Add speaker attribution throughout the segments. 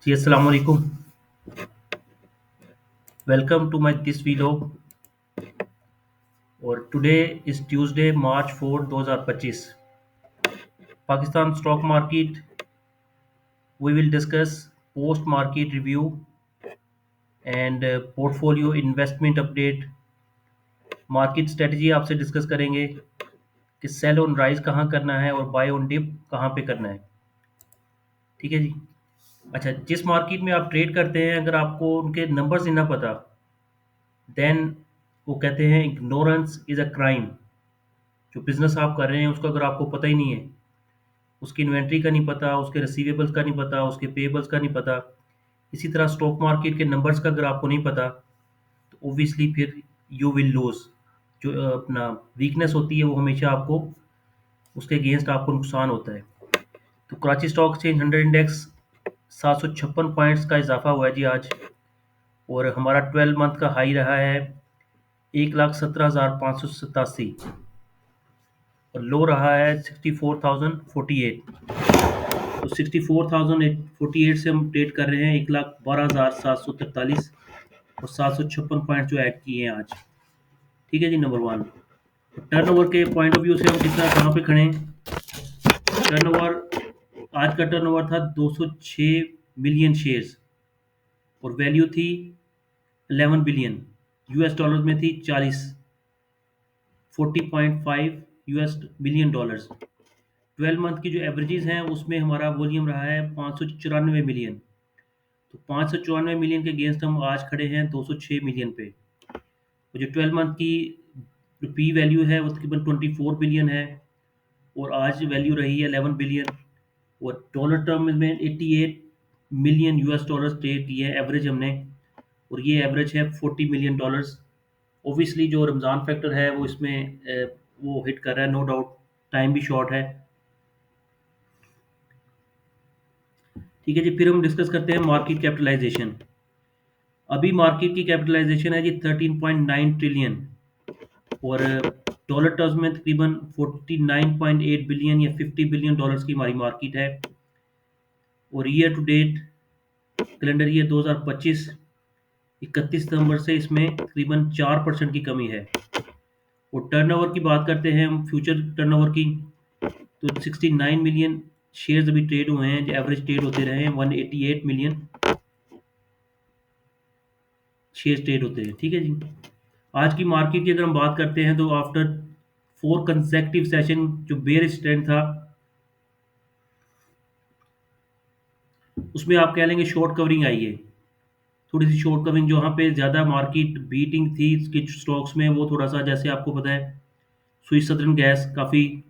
Speaker 1: जी अस्सलाम वालेकुम। Welcome to my this vlog और today is Tuesday March 4 2025। Pakistan stock market we will discuss post market review and portfolio investment update. Market strategy आपसे discuss करेंगे कि sell on rise कहाँ करना है और बाय ऑन डिप कहाँ पे करना है। ठीक है जी। अच्छा, जिस मार्केट में आप ट्रेड करते हैं अगर आपको उनके नंबर्स नहीं ना पता, देन वो कहते हैं इग्नोरेंस इज अ क्राइम। जो बिजनेस आप कर रहे हैं उसका अगर आपको पता ही नहीं है, उसकी इन्वेंट्री का नहीं पता, उसके रिसीवेबल्स का नहीं पता, उसके पेबल्स का नहीं पता, इसी तरह स्टॉक मार्केट के नंबर्स का अगर आपको नहीं पता, तो ओबियसली फिर यू विल लूज। जो अपना वीकनेस होती है वो हमेशा आपको उसके अगेंस्ट आपको नुकसान होता है। तो Karachi stock exchange 100 index 756 points का इजाफा हुआ है जी आज। और हमारा 12 मंथ का हाई रहा है 1,17,587 और लो रहा है 64,048। तो 64,048 से हम ट्रेड कर रहे हैं 1,12,743 और 756 पॉइंट जो ऐड किए हैं आज। ठीक है जी, नंबर वन। टर्न ओवर के पॉइंट ऑफ व्यू से हम कितना कहाँ पे खड़े हैं। टर्न ओवर, आज का टर्न ओवर था 206 मिलियन शेयर्स और वैल्यू थी 11 बिलियन। यूएस डॉलर में थी 40.5 यूएस बिलियन डॉलर्स। 12 मंथ की जो एवरेजेस हैं उसमें हमारा वॉल्यूम रहा है 594 मिलियन। तो 594 मिलियन के अगेंस्ट हम आज खड़े हैं 206 मिलियन पे। और जो 12 मंथ की जो पी वैल्यू है वो तकरीबन 24 बिलियन है और आज वैल्यू रही है 11 बिलियन। और डॉलर टर्म में 88 मिलियन यूएस डॉलर ट्रेड किए हैं एवरेज हमने, और ये एवरेज है 40 मिलियन डॉलर्स। ओबियसली जो रमज़ान फैक्टर है वो इसमें वो हिट कर रहा है, नो डाउट। टाइम भी शॉर्ट है। ठीक है जी, फिर हम डिस्कस करते हैं मार्केट कैपिटलाइजेशन। अभी मार्केट की कैपिटलाइजेशन है जी 13.9 ट्रिलियन और डॉलर टर्म्स में तकरीबन 49.8 बिलियन या 50 बिलियन डॉलर्स की हमारी मार्केट है। और year to date calendar year 2025 31 सितंबर से इसमें तकरीबन 4% की कमी है। और टर्नओवर की बात करते हैं हम, फ्यूचर टर्नओवर की, तो 69 मिलियन शेयर्स अभी ट्रेड हुए हैं जो एवरेज ट्रेड होते रहे हैं 188 मिलियन शेयर ट्रेड होते हैं। ठीक है जी। आज की मार्केट की अगर हम बात करते हैं तो आफ्टर 4 कंसेक्टिव सेशन जो बेयरिश ट्रेंड था उसमें आप कह लेंगे शॉर्ट कवरिंग आई है। थोड़ी सी शॉर्ट कवरिंग जहाँ पे ज़्यादा मार्केट बीटिंग थी इसके स्टॉक्स में, वो थोड़ा सा, जैसे आपको पता है स्विस सदर्न गैस काफ़ी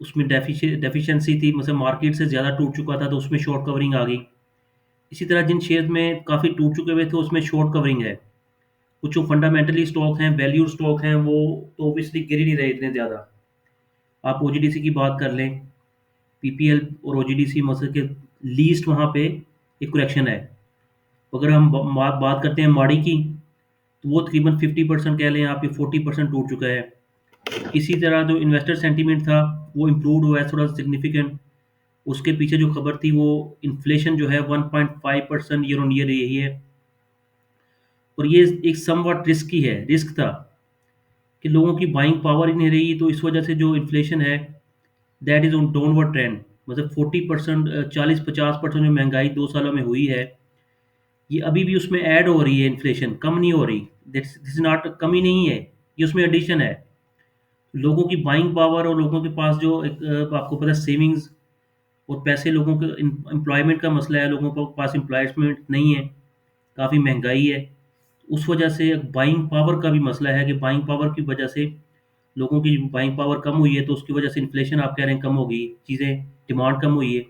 Speaker 1: उसमें डेफिशिएंसी थी, मतलब मार्केट से ज़्यादा टूट चुका था तो उसमें शॉर्ट कवरिंग आ गई। इसी तरह जिन शेयर में काफ़ी टूट चुके हुए थे उसमें शॉर्ट कवरिंग है। कुछ जो फंडामेंटली स्टॉक हैं, वैल्यू स्टॉक हैं, वो तो ऑब्वियसली गिर ही नहीं रहे इतने ज़्यादा। आप ओजीडीसी की बात कर लें, पीपीएल और ओजीडीसी मसल के लीस्ट वहाँ पे एक करेक्शन है। अगर हम बात करते हैं माड़ी की, तो वो तकरीबन 50% कह लें आप, ये 40% टूट चुका है। इसी तरह जो इन्वेस्टर सेंटीमेंट था वो इम्प्रूव हुआ है थोड़ा सिग्निफिकेंट। उसके पीछे जो खबर थी वो इन्फ्लेशन जो है 1.5% ईयर ऑन ईयर यही है। और ये एक समवट रिस्की है, रिस्क था कि लोगों की बाइंग पावर ही नहीं रही, तो इस वजह से जो इन्फ्लेशन है that is on downward trend. मतलब 40%, 40-50% जो महंगाई 2 सालों में हुई है, ये अभी भी उसमें ऐड हो रही है, इन्फ्लेशन कम नहीं हो रही। दिस इज नॉट, कमी नहीं है, ये उसमें एडिशन है। लोगों की बाइंग पावर और लोगों के पास जो एक आपको पता है सेविंग्स और पैसे, लोगों के एम्प्लॉयमेंट का मसला है, लोगों के पास एम्प्लॉयमेंट नहीं है, काफ़ी महंगाई है। उस वजह से बाइंग पावर का भी मसला है कि बाइंग पावर की वजह से लोगों की बाइंग पावर कम हुई है, तो उसकी वजह से इन्फ्लेशन आप कह रहे हैं कम हो गई, चीज़ें डिमांड कम हुई है।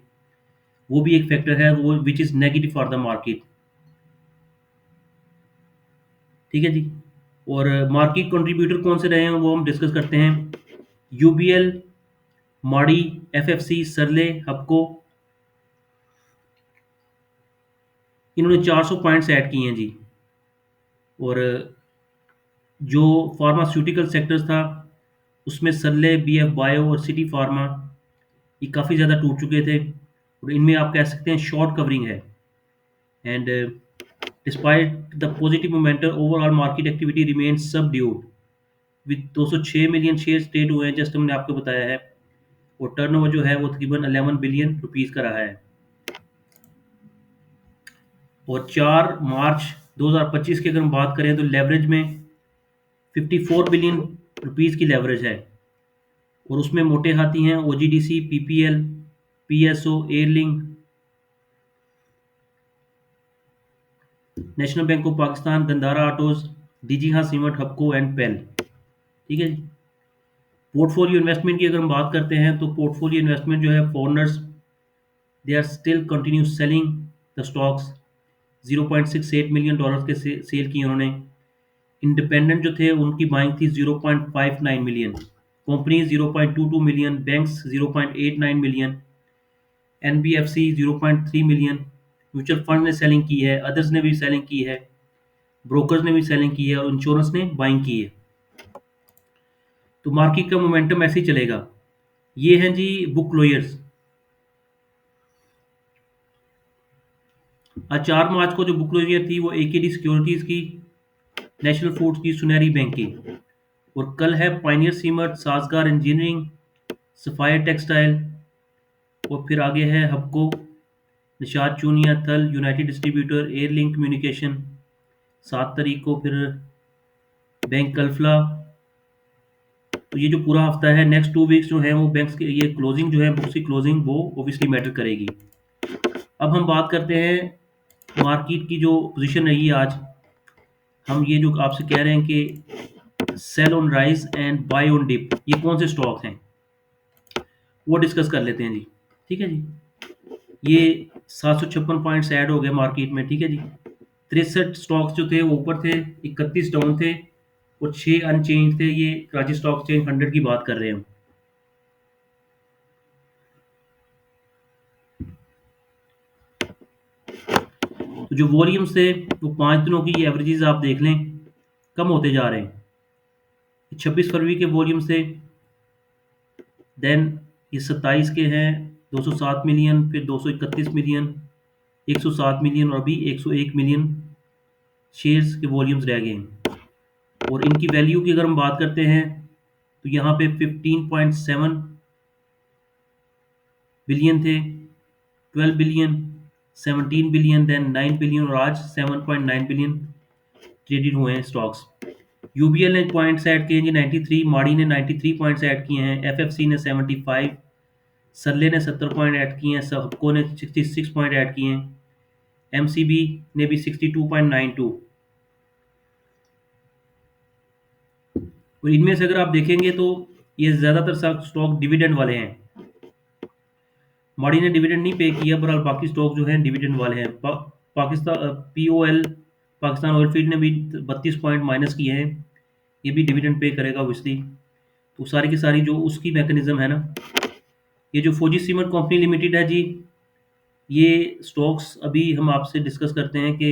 Speaker 1: वो भी एक फैक्टर है वो which is negative for the market. ठीक है जी। और मार्केट कंट्रीब्यूटर कौन से रहे हैं वो हम डिस्कस करते हैं। यूबीएल, माड़ी, एफएफसी, सरले, हपको, इन्होंने 400 पॉइंट्स ऐड किए हैं जी। और जो फार्मास्यूटिकल सेक्टर्स था उसमें सरले, बीएफ बायो और सिटी फार्मा ये काफ़ी ज़्यादा टूट चुके थे। और इनमें आप कह सकते हैं शॉर्ट कवरिंग है। And despite the positive momentum overall market activity remains subdued with 206 million share trade हुए हैं, जस्ट हमने आपको बताया है। और टर्नओवर जो है वो तकरीबन 11 बिलियन रुपीस का रहा है। और 4 मार्च 2025 की अगर हम बात करें तो लेवरेज में 54 बिलियन रुपीस की लेवरेज है। और उसमें मोटे हाथी हैं OGDC, PPL, PSO, airlink, national bank of Pakistan, Gandhara autos, DG हाँ सीमेंट, हबको एंड पेल। ठीक है जी। पोर्टफोलियो इन्वेस्टमेंट की अगर हम बात करते हैं तो पोर्टफोलियो इन्वेस्टमेंट जो है foreigners they are still continue selling the stocks. 0.68 million dollar के सेल किए उन्होंने। इंडिपेंडेंट जो थे उनकी बाइंग थी 0.59 million, company 0.22 million, banks 0.89 million, NBFC 0.3 million. Mutual fund ने सेलिंग की है, अदर्स ने भी सेलिंग की है, ब्रोकर्स ने भी सेलिंग की है और इंश्योरेंस ने बाइंग की है। तो मार्केट का मोमेंटम ऐसे ही चलेगा। ये हैं जी बुक क्लोजर्स। आज 4 मार्च को जो बुक क्लोजर थी वो एकेडी सिक्योरिटीज की, नेशनल फूड्स की, सुनहरी बैंक की। और कल है pioneer cement, Sazgar engineering, sapphire textile, और फिर आगे है हबको, निशात चूनिया, थल, यूनाइटेड डिस्ट्रीब्यूटर, एयरलिंक कम्युनिकेशन। 7 तारीख को फिर बैंक कल्फला। तो ये जो पूरा हफ्ता है, नेक्स्ट 2 वीक्स जो है वो बैंक्स के ये क्लोजिंग जो है, बुक्स की क्लोजिंग वो ऑब्वियसली मैटर करेगी। अब हम बात करते हैं मार्केट की जो पोजीशन रही है आज। हम ये जो आपसे कह रहे हैं कि sell on rise and buy on dip, ये कौन से स्टॉक हैं वो डिस्कस कर लेते हैं जी। ठीक है जी। ये 756 पॉइंट्स ऐड हो गए मार्केट में। ठीक है जी। 63 स्टॉक्स जो थे वो ऊपर थे, 31 डाउन थे और 6 अनचेंज थे। ये कराची स्टॉक एक्सचेंज 100 की बात कर रहे हैं हम। तो जो वॉल्यूम्स थे वो 5 दिनों की एवरेजेस आप देख लें, कम होते जा रहे हैं। 26 फरवरी के वॉल्यूम्स थे, देन ये 27 के हैं 207 मिलियन, फिर 231 मिलियन, 107 मिलियन और अभी 101 मिलियन शेयर्स के वॉल्यूम्स रह गए हैं। और इनकी वैल्यू की अगर हम बात करते हैं तो यहाँ पे 15.7 बिलियन थे, 12 बिलियन, 17 बिलियन, देन 9 बिलियन और आज 7.9 बिलियन ट्रेडेड हुए हैं स्टॉक्स। यूबीएल ने पॉइंट्स ऐड किए हैं जी 93, माड़ी ने 93 पॉइंट्स ऐड किए हैं, एफएफसी ने 75, सरले ने 70 पॉइंट ऐड किए हैं, सबको ने 66 पॉइंट ऐड किए हैं, एमसीबी ने भी 62.92। और इनमें से अगर आप देखेंगे तो ये ज़्यादातर स्टॉक डिविडेंड वाले हैं। माड़ी ने डिविडेंड नहीं पे किया, बहरहाल बाकी स्टॉक जो हैं डिविडेंड वाले हैं। Pakistan POL, Pakistan oil field ने भी 32 पॉइंट माइनस किए हैं, ये भी डिविडेंड पे करेगा ऑब्वियसली। तो सारी की सारी जो उसकी मैकेनिज्म है ना। ये जो फौजी सीमेंट कंपनी लिमिटेड है जी, ये स्टॉक्स अभी हम आपसे डिस्कस करते हैं कि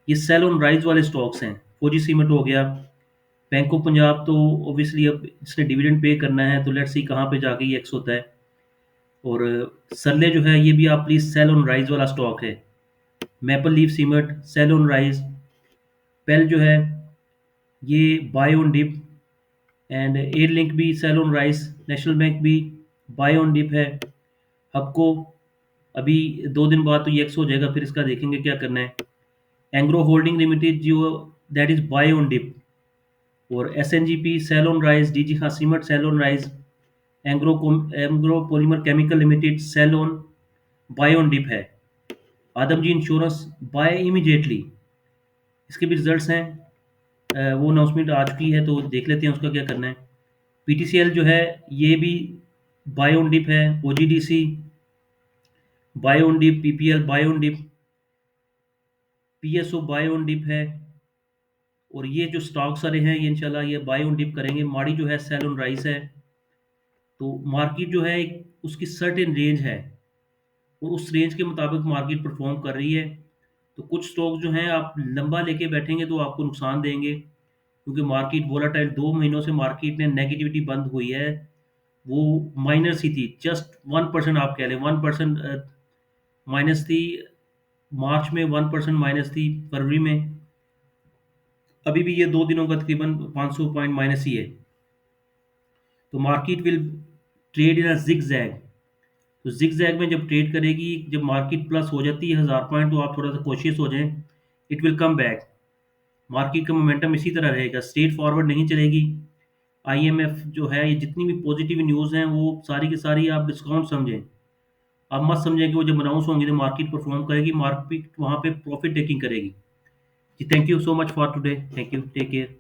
Speaker 1: ये सेल ऑन राइज वाले स्टॉक्स हैं। फौजी सीमेंट हो गया, बैंक ऑफ पंजाब तो ऑब्वियसली अब इसने डिविडेंड पे करना है, तो लेट्स सी कहाँ पे जाके ये एक्स होता है। और सरले जो है ये भी आप प्लीज सेल ऑन राइज वाला स्टॉक है। Maple leaf cement sell on rise, PEL जो है ये buy on dip, and Airlink भी sell on rise, national bank भी बाय ऑन डिप है। हबको अभी 2 दिन बाद तो ये एक्स हो जाएगा, फिर इसका देखेंगे क्या करना है। एंग्रो होल्डिंग लिमिटेड जो that is buy on dip. और SNGP sell on rise, DG Khan cement sell on rise, Engro polymer chemical limited sell on buy on dip है। आदमजी इंश्योरेंस बाय इमीडिएटली, इसके भी रिजल्ट्स हैं। वो अनाउंसमेंट आ चुकी है तो देख लेते हैं उसका क्या करना है। पीटीसीएल जो है ये भी बाय ऑन डिप है। OGDC buy on dip, PPL buy on dip, PSO buy on dip है। और ये जो स्टॉक सारे हैं ये इंशाल्लाह ये बाय ऑन डिप करेंगे। माड़ी जो है सेल ऑन राइज है। तो मार्केट जो है एक उसकी सर्टेन रेंज है और उस रेंज के मुताबिक मार्केट परफॉर्म कर रही है। तो कुछ स्टॉक जो हैं आप लंबा लेके बैठेंगे तो आपको नुकसान देंगे, क्योंकि मार्केट वोलाटाइल 2 महीनों से मार्केट ने नेगेटिविटी बंद हुई है। वो माइनर सी थी, जस्ट 1% आप कह लें, 1% माइनस थी मार्च में, 1% माइनस थी फरवरी में। अभी भी ये 2 दिनों का तकरीबन 500 पॉइंट माइनस ही है। तो market will trade in a zig zag. तो जिग जैग में जब ट्रेड करेगी, जब मार्केट प्लस हो जाती है 1000 पॉइंट, तो आप थोड़ा सा कोशिश हो जाएं, it will come back. Market का मोमेंटम इसी तरह रहेगा, स्ट्रेट फॉरवर्ड नहीं चलेगी। आईएमएफ जो है, ये जितनी भी पॉजिटिव न्यूज़ हैं वो सारी की सारी आप डिस्काउंट समझें। आप मत समझें कि वो जब अनाउंस होंगी तो मार्केट परफॉर्म करेगी, मार्केट वहाँ पे प्रॉफिट टेकिंग करेगी। जी, thank you so much for today, thank you, take care.